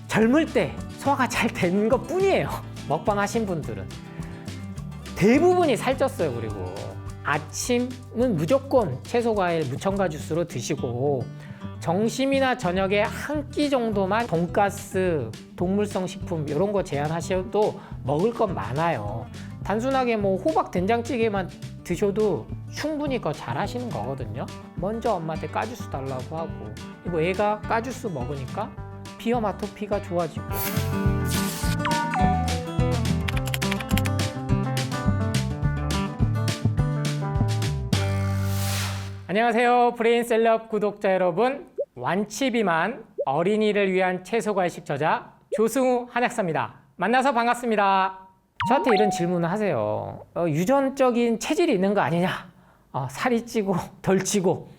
젊을 때 소화가 잘 된 것 뿐이에요. 먹방 하신 분들은 대부분이 살쪘어요. 그리고 아침은 무조건 채소, 과일, 무첨가 주스로 드시고 점심이나 저녁에 한 끼 정도만 돈가스, 동물성 식품 이런 거 제한하셔도 먹을 건 많아요. 단순하게 뭐 호박 된장찌개만 드셔도 충분히 그거 잘 하시는 거거든요. 먼저 엄마한테 까주스 달라고 하고, 이거 애가 까주스 먹으니까 비염 아토피가 좋아지고. 안녕하세요, 브레인셀럽 구독자 여러분. 완치비만 어린이를 위한 채소과일식 저자 조승우 한약사입니다. 만나서 반갑습니다. 저한테 이런 질문을 하세요. 유전적인 체질이 있는 거 아니냐? 살이 찌고 덜 찌고.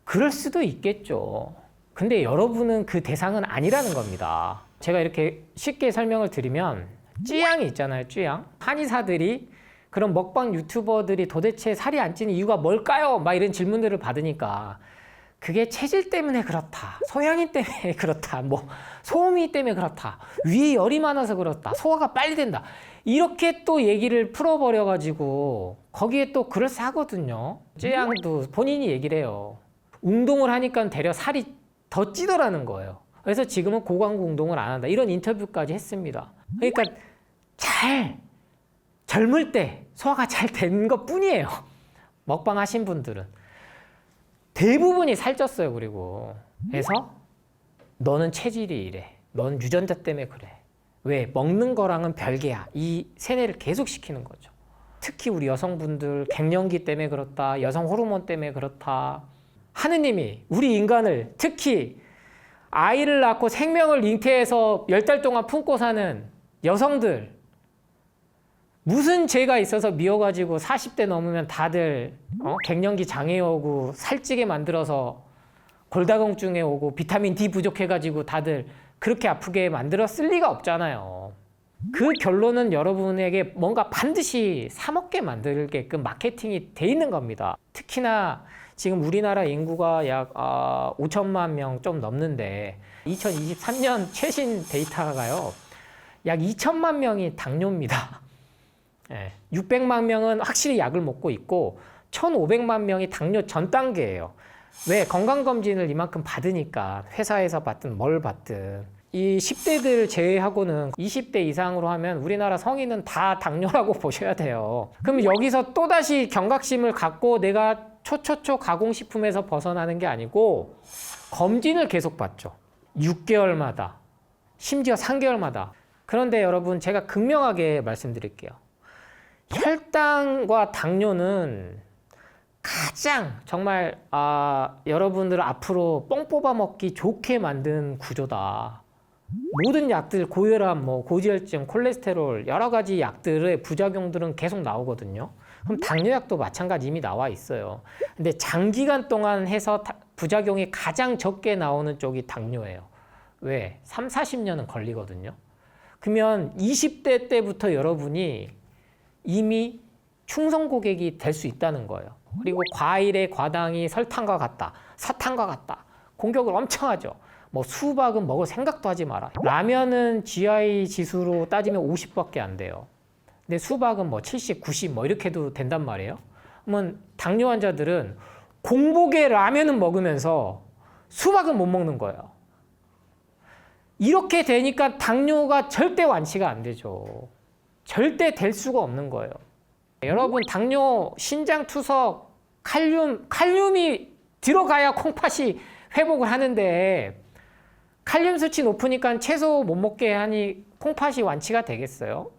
그럴 수도 있겠죠. 근데 여러분은 그 대상은 아니라는 겁니다. 제가 이렇게 쉽게 설명을 드리면, 찌양이 있잖아요, 찌양. 한의사들이 그런 먹방 유튜버들이 도대체 살이 안 찌는 이유가 뭘까요? 막 이런 질문들을 받으니까 그게 체질 때문에 그렇다, 소양인 때문에 그렇다, 뭐 소음이 때문에 그렇다, 위에 열이 많아서 그렇다, 소화가 빨리 된다, 이렇게 또 얘기를 풀어버려가지고 거기에 또 그럴싸하거든요. 쯔양도 본인이 얘기를 해요. 운동을 하니까 되려 살이 더 찌더라는 거예요. 그래서 지금은 고강도 운동을 안 한다, 이런 인터뷰까지 했습니다. 그러니까 젊을 때 소화가 잘 된 것 뿐이에요. 먹방 하신 분들은 대부분이 살쪘어요. 그리고 그래서 너는 체질이 이래, 넌 유전자 때문에 그래, 왜 먹는 거랑은 별개야, 이 세뇌를 계속 시키는 거죠. 특히 우리 여성분들 갱년기 때문에 그렇다, 여성 호르몬 때문에 그렇다. 하느님이 우리 인간을, 특히 아이를 낳고 생명을 잉태해서 10달 동안 품고 사는 여성들, 무슨 죄가 있어서 미워가지고 40대 넘으면 다들 갱년기 장애 오고 살찌게 만들어서 골다공증에 오고 비타민 D 부족해가지고 다들 그렇게 아프게 만들었을 리가 없잖아요. 그 결론은 여러분에게 뭔가 반드시 사 먹게 만들게끔 마케팅이 돼 있는 겁니다. 특히나 지금 우리나라 인구가 약 5천만 명 좀 넘는데 2023년 최신 데이터가요, 약 2천만 명이 당뇨입니다. 600만 명은 확실히 약을 먹고 있고 1,500만 명이 당뇨 전 단계예요. 왜? 건강검진을 이만큼 받으니까, 회사에서 받든 뭘 받든. 이 10대들 제외하고는 20대 이상으로 하면 우리나라 성인은 다 당뇨라고 보셔야 돼요. 그럼 여기서 또다시 경각심을 갖고 내가 초초초 가공식품에서 벗어나는 게 아니고 검진을 계속 받죠. 6개월마다, 심지어 3개월마다. 그런데 여러분, 제가 극명하게 말씀드릴게요. 혈당과 당뇨는 가장 정말 여러분들 앞으로 뻥 뽑아 먹기 좋게 만든 구조다. 모든 약들, 고혈압, 고지혈증, 콜레스테롤, 여러 가지 약들의 부작용들은 계속 나오거든요. 그럼 당뇨약도 마찬가지 이미 나와 있어요. 근데 장기간 동안 해서 부작용이 가장 적게 나오는 쪽이 당뇨예요. 왜? 3, 40년은 걸리거든요. 그러면 20대 때부터 여러분이 이미 충성 고객이 될 수 있다는 거예요. 그리고 과일의 과당이 설탕과 같다, 사탕과 같다, 공격을 엄청 하죠. 수박은 먹을 생각도 하지 마라. 라면은 GI 지수로 따지면 50밖에 안 돼요. 근데 수박은 70, 90 이렇게도 된단 말이에요. 그러면 당뇨 환자들은 공복에 라면은 먹으면서 수박은 못 먹는 거예요. 이렇게 되니까 당뇨가 절대 완치가 안 되죠. 절대 될 수가 없는 거예요. 여러분, 당뇨, 신장 투석, 칼륨이 들어가야 콩팥이 회복을 하는데, 칼륨 수치 높으니까 채소 못 먹게 하니 콩팥이 완치가 되겠어요?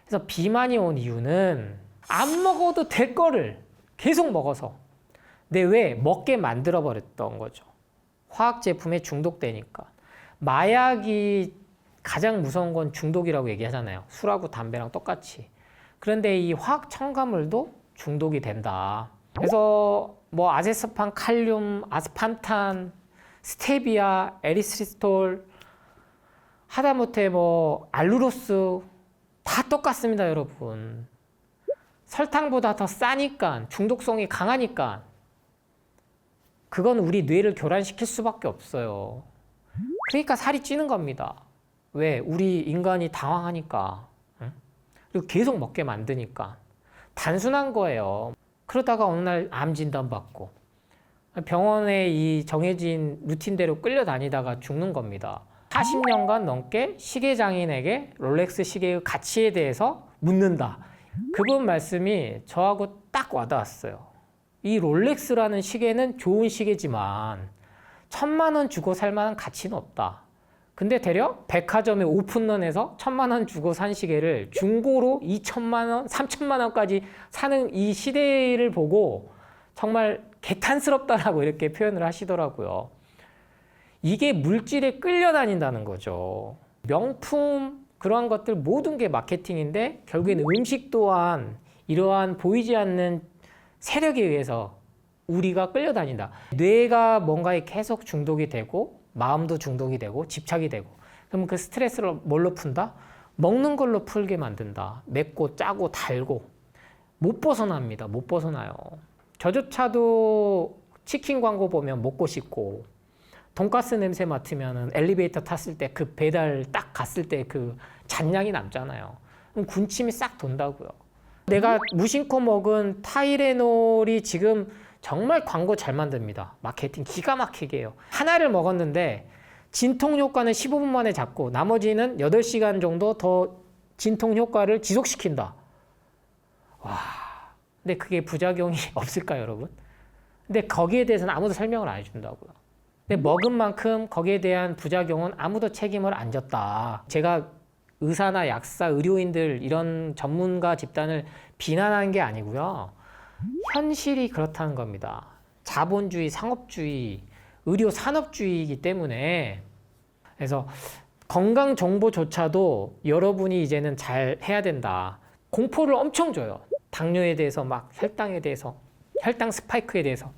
그래서 비만이 온 이유는 안 먹어도 될 거를 계속 먹어서, 근데 왜? 먹게 만들어 버렸던 거죠. 화학 제품에 중독되니까. 마약이 가장 무서운 건 중독이라고 얘기하잖아요. 술하고 담배랑 똑같이. 그런데 이 화학 첨가물도 중독이 된다. 그래서 아세스판, 칼륨, 아스판탄, 스테비아, 에리스리톨, 하다못해 알루로스 다 똑같습니다, 여러분. 설탕보다 더 싸니까, 중독성이 강하니까 그건 우리 뇌를 교란시킬 수밖에 없어요. 그러니까 살이 찌는 겁니다. 왜? 우리 인간이 당황하니까. 응? 그리고 계속 먹게 만드니까. 단순한 거예요. 그러다가 어느 날 암 진단 받고 병원에 이 정해진 루틴대로 끌려다니다가 죽는 겁니다. 40년간 넘게 시계장인에게 롤렉스 시계의 가치에 대해서 묻는다. 그분 말씀이 저하고 딱 와닿았어요. 이 롤렉스라는 시계는 좋은 시계지만 1,000만 원 주고 살 만한 가치는 없다. 근데 대략 백화점의 오픈런에서 1,000만 원 주고 산 시계를 중고로 2,000만 원, 3,000만 원까지 사는 이 시대를 보고 정말 개탄스럽다라고 이렇게 표현을 하시더라고요. 이게 물질에 끌려다닌다는 거죠. 명품 그러한 것들 모든 게 마케팅인데 결국에는 음식 또한 이러한 보이지 않는 세력에 의해서 우리가 끌려다닌다. 뇌가 뭔가에 계속 중독이 되고 마음도 중독이 되고 집착이 되고 그러면 그 스트레스를 뭘로 푼다? 먹는 걸로 풀게 만든다. 맵고 짜고 달고 못 벗어납니다. 못 벗어나요. 저조차도 치킨 광고 보면 먹고 싶고 돈가스 냄새 맡으면 엘리베이터 탔을 때 그 배달 딱 갔을 때 그 잔향이 남잖아요. 그럼 군침이 싹 돈다고요. 내가 무심코 먹은 타이레놀이 지금 정말 광고 잘 만듭니다. 마케팅 기가 막히게 해요. 하나를 먹었는데 진통 효과는 15분 만에 잡고 나머지는 8시간 정도 더 진통 효과를 지속시킨다. 와, 근데 그게 부작용이 없을까요, 여러분? 근데 거기에 대해서는 아무도 설명을 안 해준다고요. 근데 먹은 만큼 거기에 대한 부작용은 아무도 책임을 안 졌다. 제가 의사나 약사, 의료인들 이런 전문가 집단을 비난하는 게 아니고요. 현실이 그렇다는 겁니다. 자본주의, 상업주의, 의료 산업주의이기 때문에 그래서 건강 정보조차도 여러분이 이제는 잘 해야 된다. 공포를 엄청 줘요. 당뇨에 대해서 막 혈당에 대해서, 혈당 스파이크에 대해서.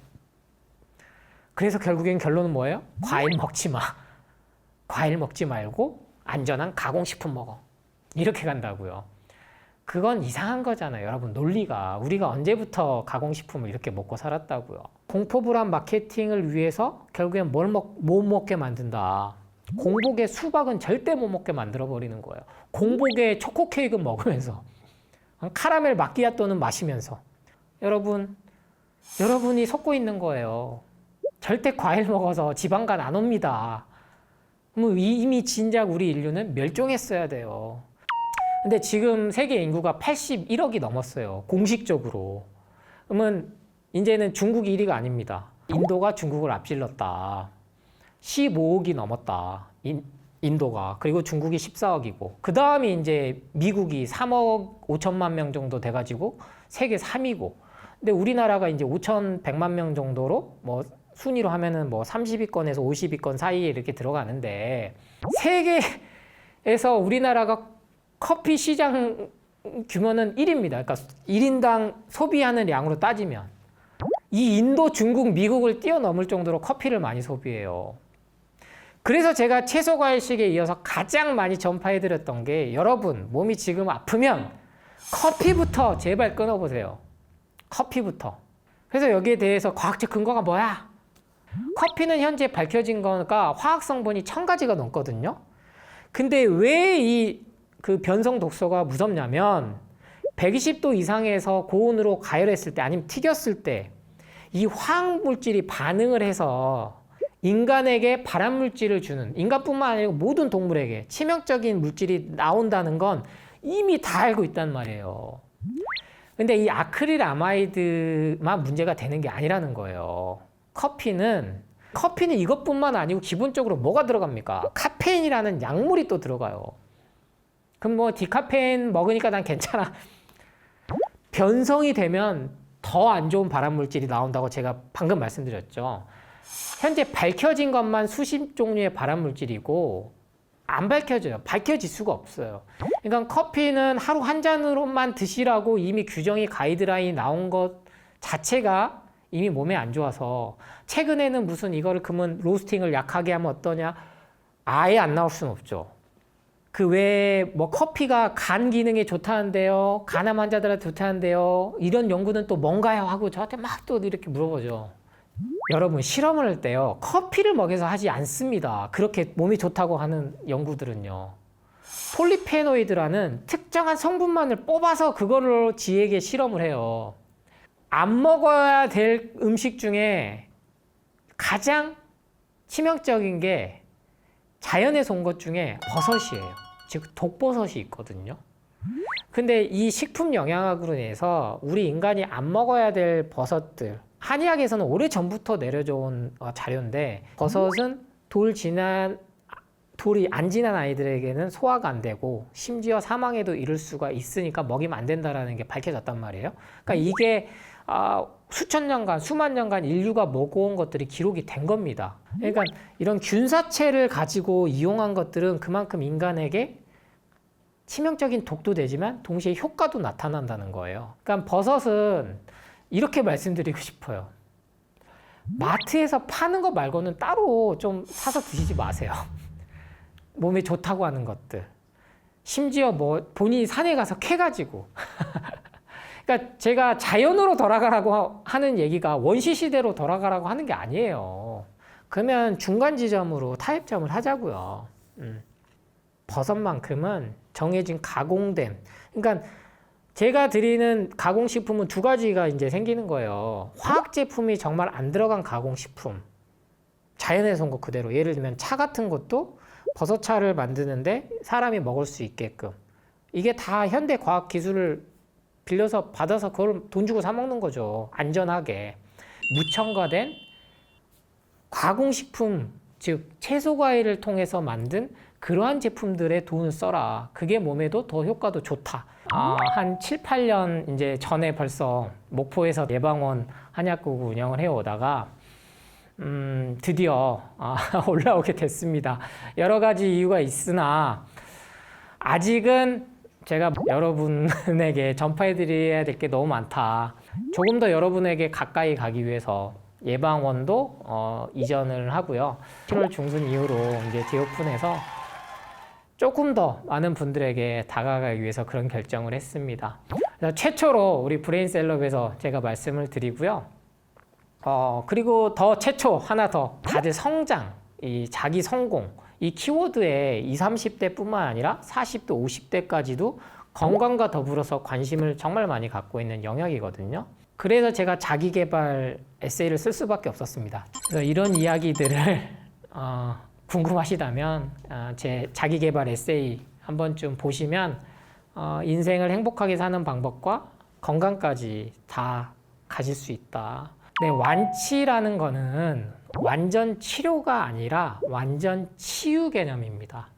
그래서 결국엔 결론은 뭐예요? 과일 먹지 마. 과일 먹지 말고 안전한 가공식품 먹어. 이렇게 간다고요. 그건 이상한 거잖아요. 여러분 논리가. 우리가 언제부터 가공식품을 이렇게 먹고 살았다고요. 공포불안 마케팅을 위해서 결국엔 못 먹게 만든다. 공복에 수박은 절대 못 먹게 만들어버리는 거예요. 공복에 초코 케이크 먹으면서 카라멜 마끼아또는 마시면서 여러분이 속고 있는 거예요. 절대 과일 먹어서 지방간 안 옵니다. 이미 진작 우리 인류는 멸종했어야 돼요. 근데 지금 세계 인구가 81억이 넘었어요. 공식적으로. 그러면 이제는 중국이 1위가 아닙니다. 인도가 중국을 앞질렀다. 15억이 넘었다. 인도가. 그리고 중국이 14억이고. 그 다음이 이제 미국이 3억 5천만 명 정도 돼가지고 세계 3위고. 근데 우리나라가 이제 5,100만 명 정도로 뭐 순위로 하면은 뭐 30위권에서 50위권 사이에 이렇게 들어가는데 세계에서 우리나라가 커피 시장 규모는 1위입니다. 그러니까 1인당 소비하는 양으로 따지면 이 인도, 중국, 미국을 뛰어넘을 정도로 커피를 많이 소비해요. 그래서 제가 채소과일식에 이어서 가장 많이 전파해드렸던 게 여러분 몸이 지금 아프면 커피부터 제발 끊어보세요. 커피부터. 그래서 여기에 대해서 과학적 근거가 뭐야? 커피는 현재 밝혀진 거가 화학 성분이 1,000가지가 넘거든요. 근데 왜 그 변성 독소가 무섭냐면 120도 이상에서 고온으로 가열했을 때 아니면 튀겼을 때 이 화학 물질이 반응을 해서 인간에게 발암 물질을 주는, 인간뿐만 아니고 모든 동물에게 치명적인 물질이 나온다는 건 이미 다 알고 있단 말이에요. 근데 이 아크릴 아마이드만 문제가 되는 게 아니라는 거예요. 커피는 이것뿐만 아니고 기본적으로 뭐가 들어갑니까? 카페인이라는 약물이 또 들어가요. 그럼 뭐 디카페인 먹으니까 난 괜찮아. 변성이 되면 더 안 좋은 발암 물질이 나온다고 제가 방금 말씀드렸죠. 현재 밝혀진 것만 수십 종류의 발암 물질이고 안 밝혀져요. 밝혀질 수가 없어요. 그러니까 커피는 하루 한 잔으로만 드시라고 이미 규정이 가이드라인이 나온 것 자체가 이미 몸에 안 좋아서 최근에는 무슨 이거를 그러면 로스팅을 약하게 하면 어떠냐? 아예 안 나올 수는 없죠. 그 외에 뭐 커피가 간 기능에 좋다는데요. 간암 환자들한테 좋다는데요. 이런 연구는 또 뭔가요? 하고 저한테 막 또 이렇게 물어보죠. 여러분 실험을 할 때요 커피를 먹여서 하지 않습니다. 그렇게 몸이 좋다고 하는 연구들은요. 폴리페노이드라는 특정한 성분만을 뽑아서 그거를 쥐에게 실험을 해요. 안 먹어야 될 음식 중에 가장 치명적인 게 자연에서 온 것 중에 버섯이에요. 즉 독버섯이 있거든요. 근데 이 식품 영양학으로 인해서 우리 인간이 안 먹어야 될 버섯들, 한의학에서는 오래전부터 내려져 온 자료인데 버섯은 돌이 안 지난 아이들에게는 소화가 안 되고 심지어 사망에도 이를 수가 있으니까 먹이면 안 된다라는 게 밝혀졌단 말이에요. 그러니까 이게 수천 년간, 수만 년간 인류가 먹어온 것들이 기록이 된 겁니다. 그러니까 이런 균사체를 가지고 이용한 것들은 그만큼 인간에게 치명적인 독도 되지만 동시에 효과도 나타난다는 거예요. 그러니까 버섯은 이렇게 말씀드리고 싶어요. 마트에서 파는 거 말고는 따로 좀 사서 드시지 마세요. 몸에 좋다고 하는 것들. 심지어 뭐 본인이 산에 가서 캐가지고. 그러니까 제가 자연으로 돌아가라고 하는 얘기가 원시 시대로 돌아가라고 하는 게 아니에요. 그러면 중간 지점으로 타협점을 하자고요. 버섯만큼은 정해진 가공됨. 그러니까 제가 드리는 가공식품은 두 가지가 이제 생기는 거예요. 화학 제품이 정말 안 들어간 가공식품. 자연에서 온 거 그대로. 예를 들면 차 같은 것도 버섯차를 만드는데 사람이 먹을 수 있게끔. 이게 다 현대 과학 기술을 빌려서 받아서 그걸 돈 주고 사 먹는 거죠. 안전하게. 무첨가된 가공식품, 즉 채소 과일을 통해서 만든 그러한 제품들에 돈을 써라. 그게 몸에도 더 효과도 좋다. 한 7, 8년 이제 전에 벌써 목포에서 예방원 한약국 운영을 해오다가 드디어 올라오게 됐습니다. 여러 가지 이유가 있으나 아직은 제가 여러분에게 전파해드려야 될 게 너무 많다. 조금 더 여러분에게 가까이 가기 위해서 예방원도 이전을 하고요. 7월 중순 이후로 이제 재오픈해서 조금 더 많은 분들에게 다가가기 위해서 그런 결정을 했습니다. 그래서 최초로 우리 브레인셀럽에서 제가 말씀을 드리고요. 그리고 더 최초 하나 더 다들 성장, 이 자기 성공 이 키워드에 20, 30대뿐만 아니라 40대, 50대까지도 건강과 더불어서 관심을 정말 많이 갖고 있는 영역이거든요. 그래서 제가 자기계발 에세이를 쓸 수밖에 없었습니다. 그래서 이런 이야기들을 궁금하시다면 제 자기계발 에세이 한 번쯤 보시면 인생을 행복하게 사는 방법과 건강까지 다 가질 수 있다. 네, 완치라는 거는 완전 치료가 아니라 완전 치유 개념입니다.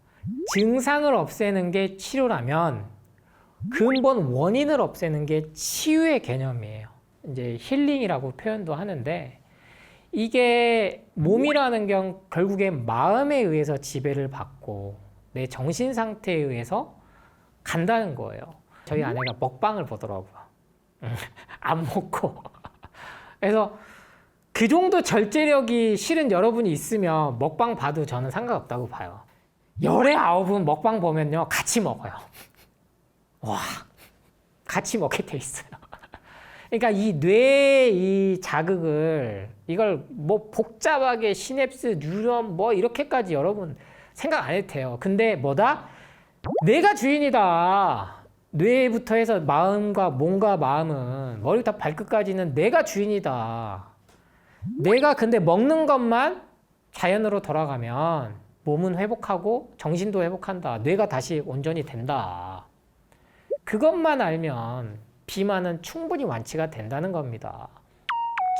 증상을 없애는 게 치료라면 근본 원인을 없애는 게 치유의 개념이에요. 이제 힐링이라고 표현도 하는데 이게 몸이라는 경 결국엔 마음에 의해서 지배를 받고 내 정신 상태에 의해서 간다는 거예요. 저희 아내가 먹방을 보더라고요. 안 먹고. 그래서 그 정도 절제력이 실은 여러분이 있으면 먹방 봐도 저는 상관없다고 봐요. 열에 9은 먹방 보면요 같이 먹어요. 와, 같이 먹게 돼 있어요. 그러니까 이 뇌의 이 자극을 이걸 뭐 복잡하게 시냅스, 뉴런 뭐 이렇게까지 여러분 생각 안 해도 돼요. 근데 뭐다? 내가 주인이다. 뇌부터 해서 마음과 몸과 마음은 머리부터 발끝까지는 내가 주인이다. 내가 근데 먹는 것만 자연으로 돌아가면 몸은 회복하고 정신도 회복한다. 뇌가 다시 온전히 된다. 그것만 알면 비만은 충분히 완치가 된다는 겁니다.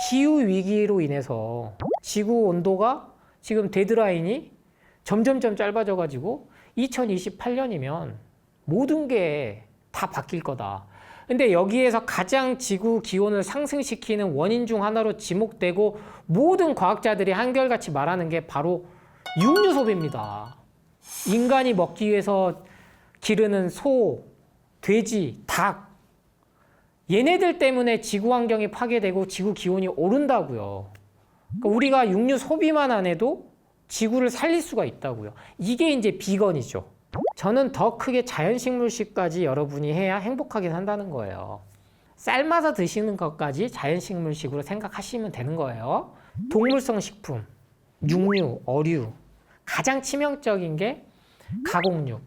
기후 위기로 인해서 지구 온도가 지금 데드라인이 점점점 짧아져 가지고 2028년이면 모든 게 다 바뀔 거다. 근데 여기에서 가장 지구 기온을 상승시키는 원인 중 하나로 지목되고 모든 과학자들이 한결같이 말하는 게 바로 육류 소비입니다. 인간이 먹기 위해서 기르는 소, 돼지, 닭 얘네들 때문에 지구 환경이 파괴되고 지구 기온이 오른다고요. 그러니까 우리가 육류 소비만 안 해도 지구를 살릴 수가 있다고요. 이게 이제 비건이죠. 저는 더 크게 자연식물식까지 여러분이 해야 행복하게 산다는 거예요. 삶아서 드시는 것까지 자연식물식으로 생각하시면 되는 거예요. 동물성 식품, 육류, 어류, 가장 치명적인 게 가공육.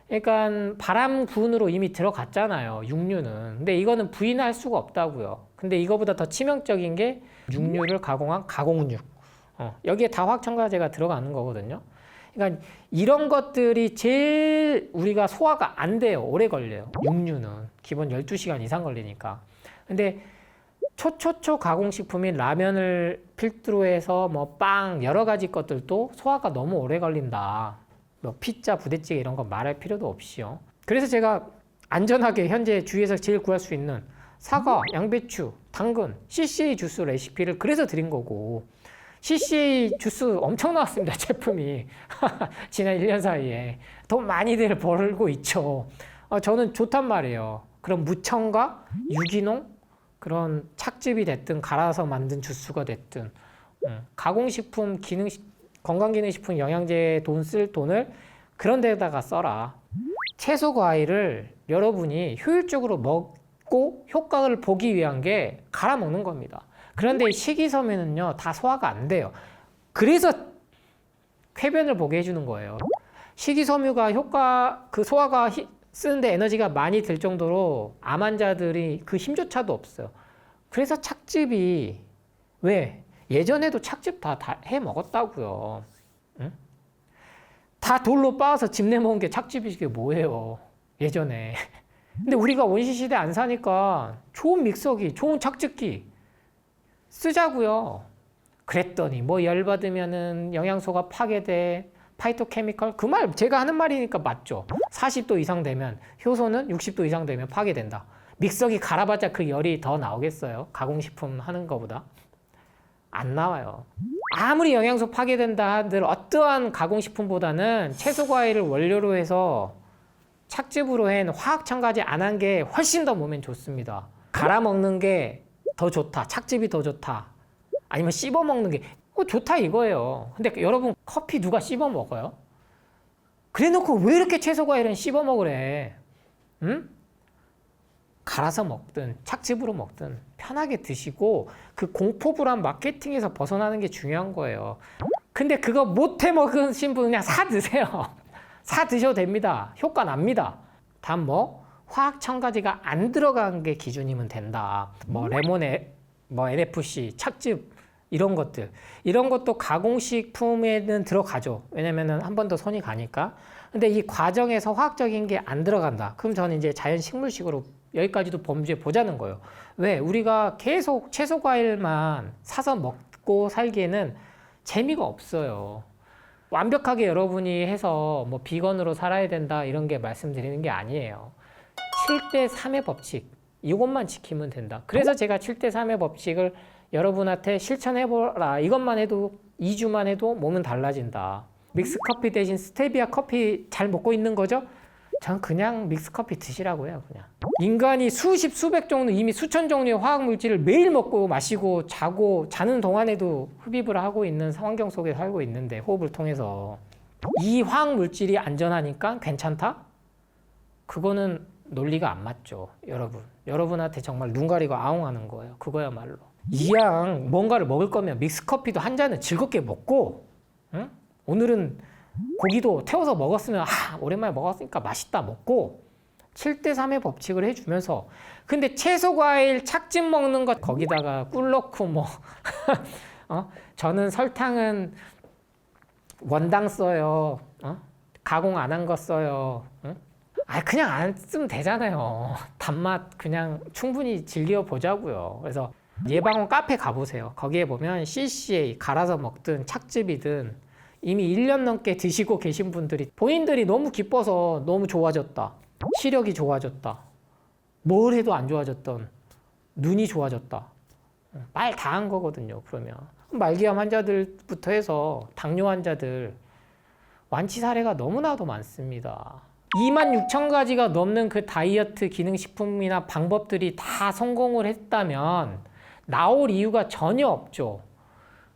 그러니까 바람군으로 이미 들어갔잖아요, 육류는. 근데 이거는 부인할 수가 없다고요. 근데 이거보다 더 치명적인 게 육류를 가공한 가공육. 여기에 다화학첨가제가 들어가는 거거든요. 그러니까 이런 것들이 제일 우리가 소화가 안 돼요. 오래 걸려요. 육류는 기본 12시간 이상 걸리니까. 근데 초초초 가공식품인 라면을 필두로 해서 뭐 빵 여러 가지 것들도 소화가 너무 오래 걸린다. 뭐 피자, 부대찌개 이런 거 말할 필요도 없이요. 그래서 제가 안전하게 현재 주위에서 제일 구할 수 있는 사과, 양배추, 당근, CCA 주스 레시피를 그래서 드린 거고, CCA 주스 엄청 나왔습니다, 제품이. 지난 1년 사이에. 돈 많이들 벌고 있죠. 저는 좋단 말이에요. 그런 무첨가, 유기농, 그런 착즙이 됐든 갈아서 만든 주스가 됐든 가공식품, 건강기능식품, 영양제에 돈 쓸 돈을 그런 데다가 써라. 채소 과일을 여러분이 효율적으로 먹고 효과를 보기 위한 게 갈아 먹는 겁니다. 그런데 식이섬유는요, 다 소화가 안 돼요. 그래서 쾌변을 보게 해주는 거예요. 식이섬유가 그 소화가 쓰는데 에너지가 많이 들 정도로 암 환자들이 그 힘조차도 없어요. 그래서 착즙이, 왜? 예전에도 착즙 다 해 먹었다고요. 응? 다 돌로 빻아서 집 내 먹은 게 착즙이 이게 뭐예요? 예전에. 근데 우리가 원시시대 안 사니까 좋은 믹서기, 좋은 착즙기 쓰자고요. 그랬더니 뭐 열받으면은 영양소가 파괴돼, 파이토케미컬, 그 말 제가 하는 말이니까 맞죠. 40도 이상 되면, 효소는 60도 이상 되면 파괴된다. 믹서기 갈아봤자 그 열이 더 나오겠어요? 가공식품 하는 거보다? 안 나와요. 아무리 영양소 파괴된다 한들 어떠한 가공식품보다는 채소 과일을 원료로 해서 착즙으로 한 화학첨가제 안 한 게 훨씬 더 몸엔 좋습니다. 갈아 먹는 게 더 좋다, 착즙이 더 좋다, 아니면 씹어 먹는 게 좋다 이거예요. 근데 여러분, 커피 누가 씹어 먹어요? 그래 놓고 왜 이렇게 채소 과일은 씹어 먹으래? 응? 갈아서 먹든 착즙으로 먹든 편하게 드시고, 그 공포불안 마케팅에서 벗어나는 게 중요한 거예요. 근데 그거 못해 먹으신 분 그냥 사 드세요. 사 드셔도 됩니다. 효과 납니다. 단 뭐 화학 첨가제가 안 들어간 게 기준이면 된다. 뭐 레몬에 뭐 NFC, 착즙 이런 것도 가공식품에는 들어가죠. 왜냐면은 한 번 더 손이 가니까. 근데 이 과정에서 화학적인 게 안 들어간다. 그럼 저는 이제 자연 식물식으로 여기까지도 범주에 보자는 거예요. 왜? 우리가 계속 채소 과일만 사서 먹고 살기에는 재미가 없어요. 완벽하게 여러분이 해서 뭐 비건으로 살아야 된다 이런 게 말씀드리는 게 아니에요. 7대 3의 법칙, 이것만 지키면 된다. 그래서 제가 7대 3의 법칙을 여러분한테 실천해보라. 이것만 해도 2주만 해도 몸은 달라진다. 믹스커피 대신 스테비아 커피 잘 먹고 있는 거죠? 전 그냥 믹스커피 드시라고 해요. 그냥. 인간이 수십 수백 종류, 이미 수천 종류의 화학물질을 매일 먹고 마시고 자고, 자는 동안에도 흡입을 하고 있는 환경 속에 살고 있는데, 호흡을 통해서 이 화학물질이 안전하니까 괜찮다? 그거는 논리가 안 맞죠. 여러분한테 정말 눈 가리고 아웅하는 거예요. 그거야말로. 이왕 뭔가를 먹을 거면 믹스커피도 한 잔은 즐겁게 먹고, 응? 오늘은 고기도 태워서 먹었으면 오랜만에 먹었으니까 맛있다 먹고, 7대 3의 법칙을 해주면서. 근데 채소 과일 착즙 먹는 것, 거기다가 꿀 넣고 뭐 저는 설탕은 원당 써요. 가공 안 한 거 써요. 그냥 안 쓰면 되잖아요. 단맛 그냥 충분히 즐겨보자고요. 그래서 예방원 카페 가보세요. 거기에 보면 CCA 갈아서 먹든 착즙이든 이미 1년 넘게 드시고 계신 분들이, 본인들이 너무 기뻐서 너무 좋아졌다, 시력이 좋아졌다, 뭘 해도 안 좋아졌던 눈이 좋아졌다, 말 다 한 거거든요. 그러면 말기암 환자들부터 해서 당뇨 환자들 완치 사례가 너무나도 많습니다. 26,000가지가 넘는 그 다이어트 기능식품이나 방법들이 다 성공을 했다면 나올 이유가 전혀 없죠.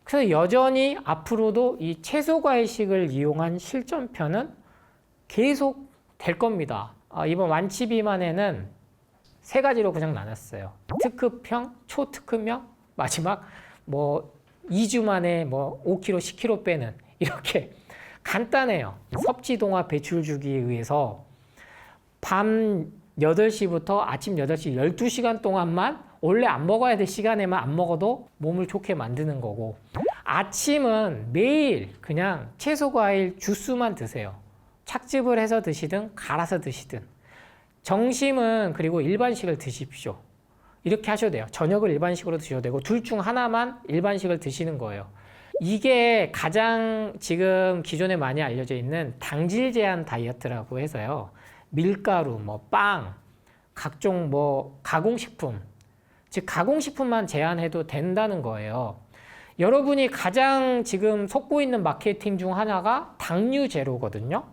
그래서 여전히 앞으로도 이 채소과일식을 이용한 실전편은 계속 될 겁니다. 이번 완치 비만에는 3가지로 그냥 나눴어요. 특급형, 초특급형, 마지막 뭐 2주 만에 뭐 5kg, 10kg 빼는 이렇게 간단해요. 섭취동화 배출주기에 의해서 밤 8시부터 아침 8시 12시간 동안만 원래 안 먹어야 될 시간에만 안 먹어도 몸을 좋게 만드는 거고, 아침은 매일 그냥 채소, 과일, 주스만 드세요. 착즙을 해서 드시든 갈아서 드시든. 점심은 그리고 일반식을 드십시오. 이렇게 하셔도 돼요. 저녁을 일반식으로 드셔도 되고 둘 중 하나만 일반식을 드시는 거예요. 이게 가장 지금 기존에 많이 알려져 있는 당질 제한 다이어트라고 해서요. 밀가루, 뭐 빵, 각종 뭐 가공식품, 즉 가공식품만 제한해도 된다는 거예요. 여러분이 가장 지금 속고 있는 마케팅 중 하나가 당류 제로거든요.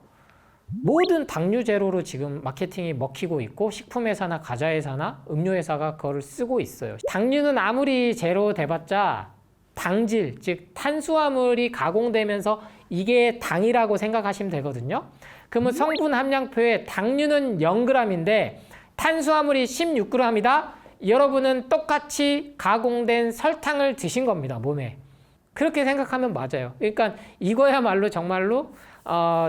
모든 당류 제로로 지금 마케팅이 먹히고 있고 식품회사나 과자회사나 음료회사가 그거를 쓰고 있어요. 당류는 아무리 제로 돼봤자 당질, 즉 탄수화물이 가공되면서 이게 당이라고 생각하시면 되거든요. 그러면 성분 함량표에 당류는 0g인데 탄수화물이 16g이다. 여러분은 똑같이 가공된 설탕을 드신 겁니다, 몸에. 그렇게 생각하면 맞아요. 그러니까 이거야말로 정말로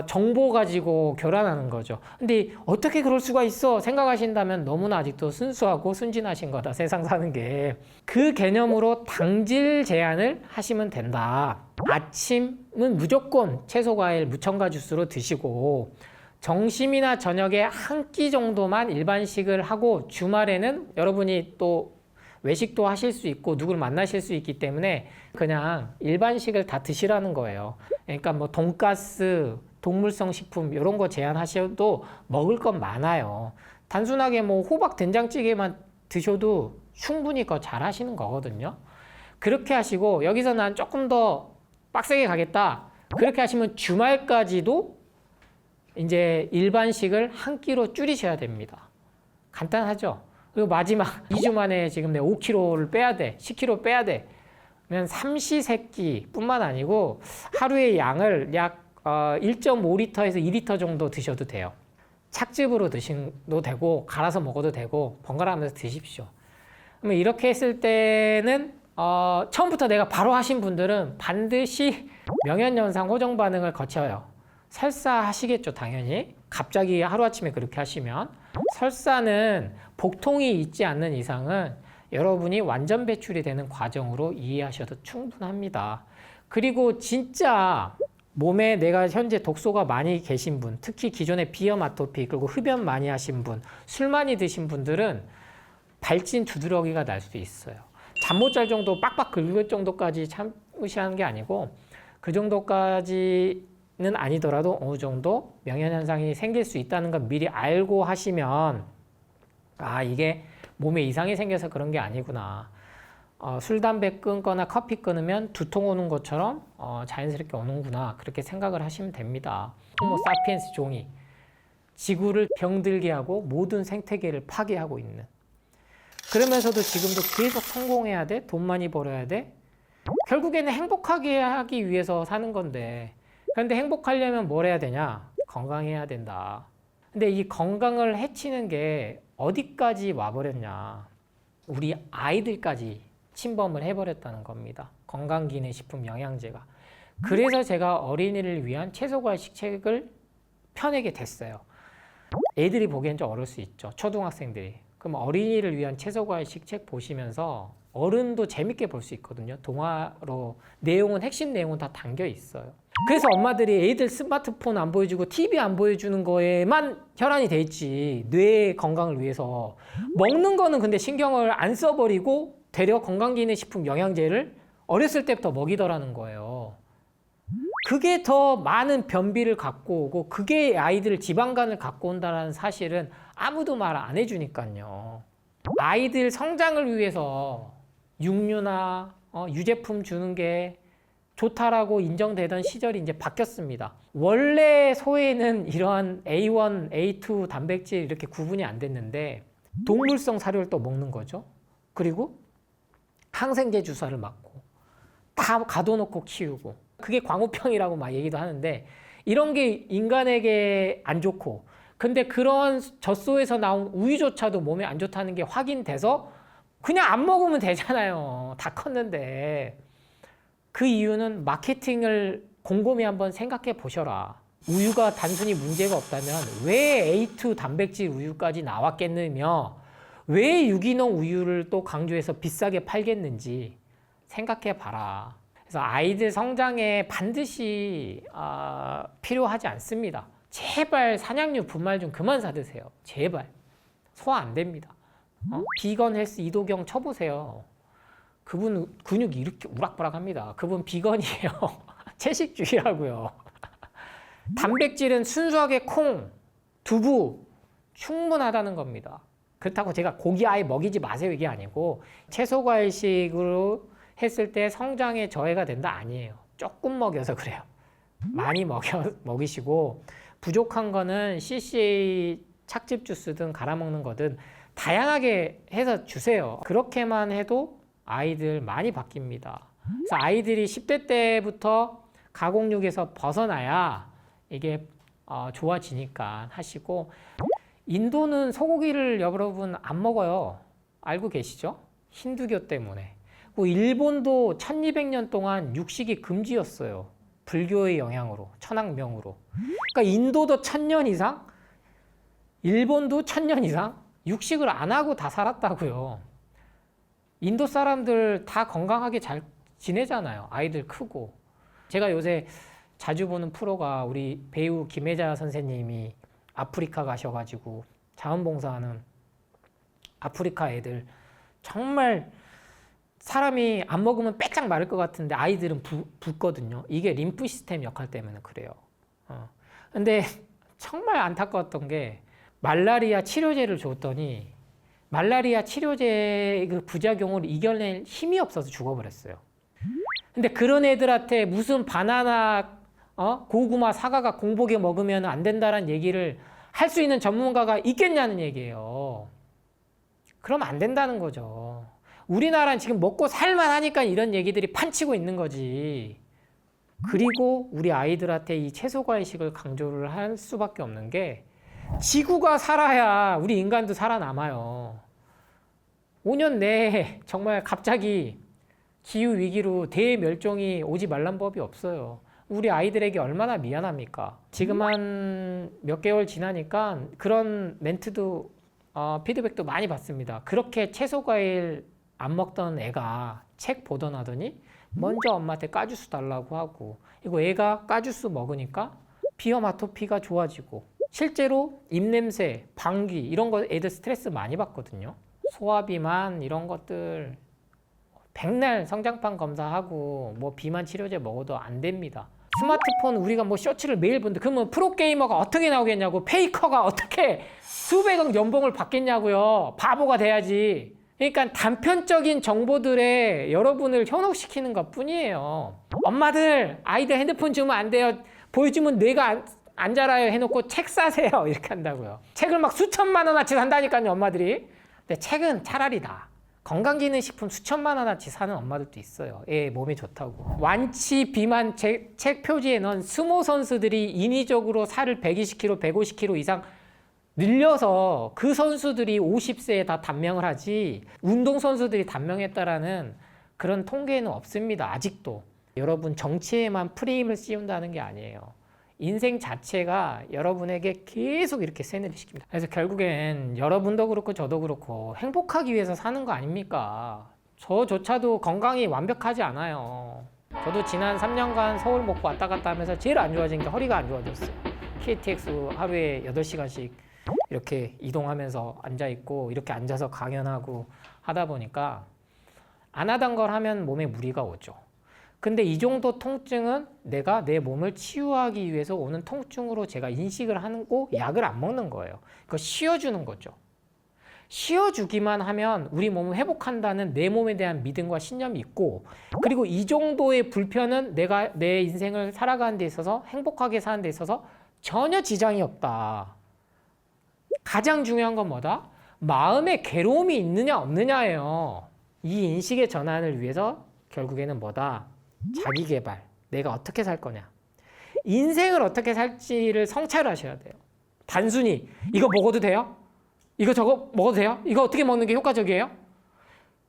정보 가지고 교란하는 거죠. 근데 어떻게 그럴 수가 있어 생각하신다면 너무나 아직도 순수하고 순진하신 거다, 세상 사는 게. 그 개념으로 당질 제한을 하시면 된다. 아침은 무조건 채소, 과일, 무첨가 주스로 드시고 점심이나 저녁에 한 끼 정도만 일반식을 하고 주말에는 여러분이 또 외식도 하실 수 있고 누구를 만나실 수 있기 때문에 그냥 일반식을 다 드시라는 거예요. 그러니까 뭐 돈가스, 동물성 식품 이런 거 제한하셔도 먹을 건 많아요. 단순하게 뭐 호박 된장찌개만 드셔도 충분히 그거 잘 하시는 거거든요. 그렇게 하시고 여기서 난 조금 더 빡세게 가겠다. 그렇게 하시면 주말까지도 이제 일반식을 한 끼로 줄이셔야 됩니다. 간단하죠? 그리고 마지막 2주 만에 지금 내 5kg를 빼야 돼. 10kg 빼야 돼. 그러면 삼시세끼뿐만 아니고 하루의 양을 약 1.5리터에서 2리터 정도 드셔도 돼요. 착즙으로 드셔도 되고 갈아서 먹어도 되고 번갈아 가면서 드십시오. 그러면 이렇게 했을 때는 처음부터 내가 바로 하신 분들은 반드시 명현현상 호정 반응을 거쳐요. 설사하시겠죠, 당연히. 갑자기 하루아침에 그렇게 하시면. 설사는 복통이 있지 않는 이상은 여러분이 완전 배출이 되는 과정으로 이해하셔도 충분합니다. 그리고 진짜 몸에 내가 현재 독소가 많이 계신 분, 특히 기존에 비염, 아토피, 그리고 흡연 많이 하신 분, 술 많이 드신 분들은 발진 두드러기가 날 수 있어요. 잠 못 잘 정도 빡빡 긁을 정도까지 참으시는 게 아니고 그 정도까지는 아니더라도 어느 정도 명현현상이 생길 수 있다는 걸 미리 알고 하시면 이게 몸에 이상이 생겨서 그런 게 아니구나. 술, 담배 끊거나 커피 끊으면 두통 오는 것처럼 자연스럽게 오는구나. 그렇게 생각을 하시면 됩니다. 호모 사피엔스 종이 지구를 병들게 하고 모든 생태계를 파괴하고 있는. 그러면서도 지금도 계속 성공해야 돼? 돈 많이 벌어야 돼? 결국에는 행복하게 하기 위해서 사는 건데, 그런데 행복하려면 뭘 해야 되냐? 건강해야 된다. 근데 이 건강을 해치는 게 어디까지 와버렸냐? 우리 아이들까지 침범을 해버렸다는 겁니다. 건강기능식품 영양제가. 그래서 제가 어린이를 위한 채소과식책을 펴내게 됐어요. 애들이 보기엔 좀 어려울 수 있죠. 초등학생들이. 그럼 어린이를 위한 채소과식책 보시면서 어른도 재밌게 볼 수 있거든요. 동화로 내용은, 핵심 내용은 다 담겨 있어요. 그래서 엄마들이 애들 스마트폰 안 보여주고 TV 안 보여주는 거에만 혈안이 돼 있지, 뇌 건강을 위해서. 먹는 거는 근데 신경을 안 써버리고 되려 건강기능식품 영양제를 어렸을 때부터 먹이더라는 거예요. 그게 더 많은 변비를 갖고 오고 그게 아이들 지방간을 갖고 온다는 사실은 아무도 말 안 해주니까요. 아이들 성장을 위해서 육류나 유제품 주는 게 좋다라고 인정되던 시절이 이제 바뀌었습니다. 원래 소에는 이러한 A1, A2 단백질 이렇게 구분이 안 됐는데 동물성 사료를 또 먹는 거죠. 그리고 항생제 주사를 맞고 다 가둬놓고 키우고, 그게 광우병이라고 막 얘기도 하는데 이런 게 인간에게 안 좋고, 근데 그런 젖소에서 나온 우유조차도 몸에 안 좋다는 게 확인돼서 그냥 안 먹으면 되잖아요. 다 컸는데. 그 이유는 마케팅을 곰곰이 한번 생각해 보셔라. 우유가 단순히 문제가 없다면 왜 A2 단백질 우유까지 나왔겠느며 왜 유기농 우유를 또 강조해서 비싸게 팔겠는지 생각해 봐라. 그래서 아이들 성장에 반드시 필요하지 않습니다. 제발 산양류 분말 좀 그만 사드세요. 제발. 소화 안 됩니다. 비건 헬스 이도경 쳐보세요. 그분 근육이 이렇게 우락부락합니다. 그분 비건이에요. 채식주의라고요. 단백질은 순수하게 콩, 두부 충분하다는 겁니다. 그렇다고 제가 고기 아예 먹이지 마세요 이게 아니고 채소과일식으로 했을 때 성장에 저해가 된다 아니에요. 조금 먹여서 그래요. 많이 먹이시고 부족한 거는 CCA 착즙 주스든 갈아 먹는 거든 다양하게 해서 주세요. 그렇게만 해도 아이들 많이 바뀝니다. 그래서 아이들이 10대 때부터 가공육에서 벗어나야 이게 좋아지니까 하시고, 인도는 소고기를 여러분 안 먹어요. 알고 계시죠? 힌두교 때문에. 일본도 1200년 동안 육식이 금지였어요. 불교의 영향으로, 천황명으로. 그러니까 인도도 1000년 이상, 일본도 1000년 이상 육식을 안 하고 다 살았다고요. 인도 사람들 다 건강하게 잘 지내잖아요. 아이들 크고. 제가 요새 자주 보는 프로가 우리 배우 김혜자 선생님이 아프리카 가셔가지고 자원봉사하는 아프리카 애들 정말 사람이 안 먹으면 빼짝 마를 것 같은데 아이들은 붓거든요. 이게 림프 시스템 역할 때문에 그래요. 근데 정말 안타까웠던 게 말라리아 치료제를 줬더니 말라리아 치료제 그 부작용을 이겨낼 힘이 없어서 죽어버렸어요. 근데 그런 애들한테 무슨 바나나, 고구마, 사과가 공복에 먹으면 안 된다는 얘기를 할 수 있는 전문가가 있겠냐는 얘기예요. 그럼 안 된다는 거죠. 우리나라는 지금 먹고 살만 하니까 이런 얘기들이 판치고 있는 거지. 그리고 우리 아이들한테 이 채소과일식을 강조를 할 수밖에 없는 게 지구가 살아야 우리 인간도 살아남아요. 5년 내에 정말 갑자기 기후위기로 대멸종이 오지 말란 법이 없어요. 우리 아이들에게 얼마나 미안합니까? 지금 한 몇 개월 지나니까 그런 멘트도 피드백도 많이 받습니다. 그렇게 채소과일 안 먹던 애가 책 보던 하더니 먼저 엄마한테 까주스 달라고 하고, 이거 애가 까주스 먹으니까 비염 아토피가 좋아지고, 실제로 입냄새, 방귀 이런 거 애들 스트레스 많이 받거든요. 소화비만 이런 것들 백날 성장판 검사하고 뭐 비만 치료제 먹어도 안 됩니다. 스마트폰 우리가 뭐 쇼츠를 매일 보는데 그러면 프로게이머가 어떻게 나오겠냐고, 페이커가 어떻게 수백억 연봉을 받겠냐고요. 바보가 돼야지. 그러니까 단편적인 정보들에 여러분을 현혹시키는 것 뿐이에요. 엄마들 아이들 핸드폰 주면 안 돼요. 보여주면 뇌가 안 자라요 해놓고 책 사세요 이렇게 한다고요. 책을 막 수천만 원어치 산다니까요 엄마들이. 근데 책은 차라리 나. 건강기능식품 수천만 원어치 사는 엄마들도 있어요. 애 몸에 좋다고. 완치 비만 책 표지에 넣은 스모 선수들이 인위적으로 살을 120kg, 150kg 이상 늘려서 그 선수들이 50세에 다 단명을 하지 운동선수들이 단명했다라는 그런 통계는 없습니다. 아직도. 여러분 정치에만 프레임을 씌운다는 게 아니에요. 인생 자체가 여러분에게 계속 이렇게 세뇌를 시킵니다. 그래서 결국엔 여러분도 그렇고 저도 그렇고 행복하기 위해서 사는 거 아닙니까? 저조차도 건강이 완벽하지 않아요. 저도 지난 3년간 서울 먹고 왔다 갔다 하면서 제일 안 좋아진 게 허리가 안 좋아졌어요. KTX 하루에 8시간씩 이렇게 이동하면서 앉아있고 이렇게 앉아서 강연하고 하다 보니까 안 하던 걸 하면 몸에 무리가 오죠. 근데 이 정도 통증은 내가 내 몸을 치유하기 위해서 오는 통증으로 제가 인식을 하고 약을 안 먹는 거예요. 그거 쉬어주는 거죠. 쉬어주기만 하면 우리 몸을 회복한다는 내 몸에 대한 믿음과 신념이 있고, 그리고 이 정도의 불편은 내가 내 인생을 살아가는 데 있어서 행복하게 사는 데 있어서 전혀 지장이 없다. 가장 중요한 건 뭐다? 마음에 괴로움이 있느냐 없느냐예요. 이 인식의 전환을 위해서 결국에는 뭐다? 자기 개발. 내가 어떻게 살 거냐. 인생을 어떻게 살지를 성찰하셔야 돼요. 단순히 이거 먹어도 돼요? 이거 저거 먹어도 돼요? 이거 어떻게 먹는 게 효과적이에요?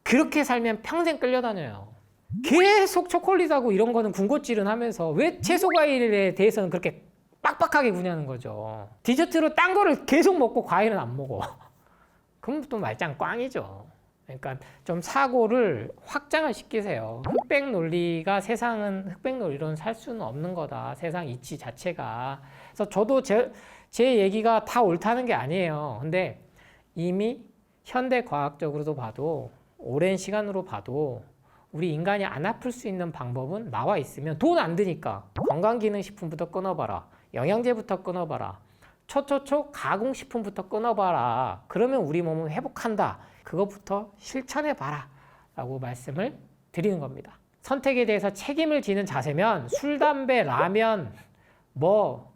그렇게 살면 평생 끌려다녀요. 계속 초콜릿하고 이런 거는 군것질은 하면서 왜 채소 과일에 대해서는 그렇게 빡빡하게 구냐는 거죠. 디저트로 딴 거를 계속 먹고 과일은 안 먹어. 그럼 또 말짱 꽝이죠. 그러니까 좀 사고를 확장을 시키세요. 흑백 논리가 세상은 흑백 논리로는 살 수는 없는 거다. 세상 이치 자체가. 그래서 저도 제 얘기가 다 옳다는 게 아니에요. 근데 이미 현대 과학적으로도 봐도 오랜 시간으로 봐도 우리 인간이 안 아플 수 있는 방법은 나와 있으면 돈 안 드니까 건강기능식품부터 끊어봐라. 영양제부터 끊어봐라. 초초초 가공식품부터 끊어봐라. 그러면 우리 몸은 회복한다. 그것부터 실천해봐라. 라고 말씀을 드리는 겁니다. 선택에 대해서 책임을 지는 자세면 술, 담배, 라면,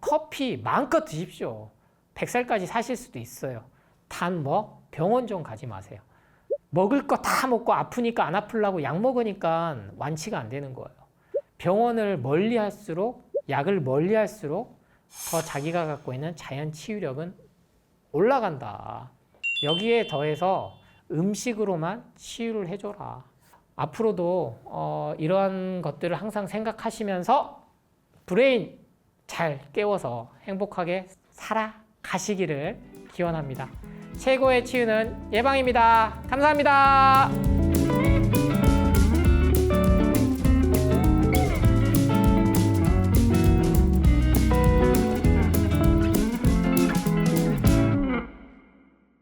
커피 마음껏 드십시오. 100살까지 사실 수도 있어요. 단 병원 좀 가지 마세요. 먹을 거 다 먹고 아프니까 안 아프려고 약 먹으니까 완치가 안 되는 거예요. 병원을 멀리 할수록, 약을 멀리 할수록 더 자기가 갖고 있는 자연 치유력은 올라간다. 여기에 더해서 음식으로만 치유를 해줘라. 앞으로도 이러한 것들을 항상 생각하시면서 브레인 잘 깨워서 행복하게 살아가시기를 기원합니다. 최고의 치유는 예방입니다. 감사합니다.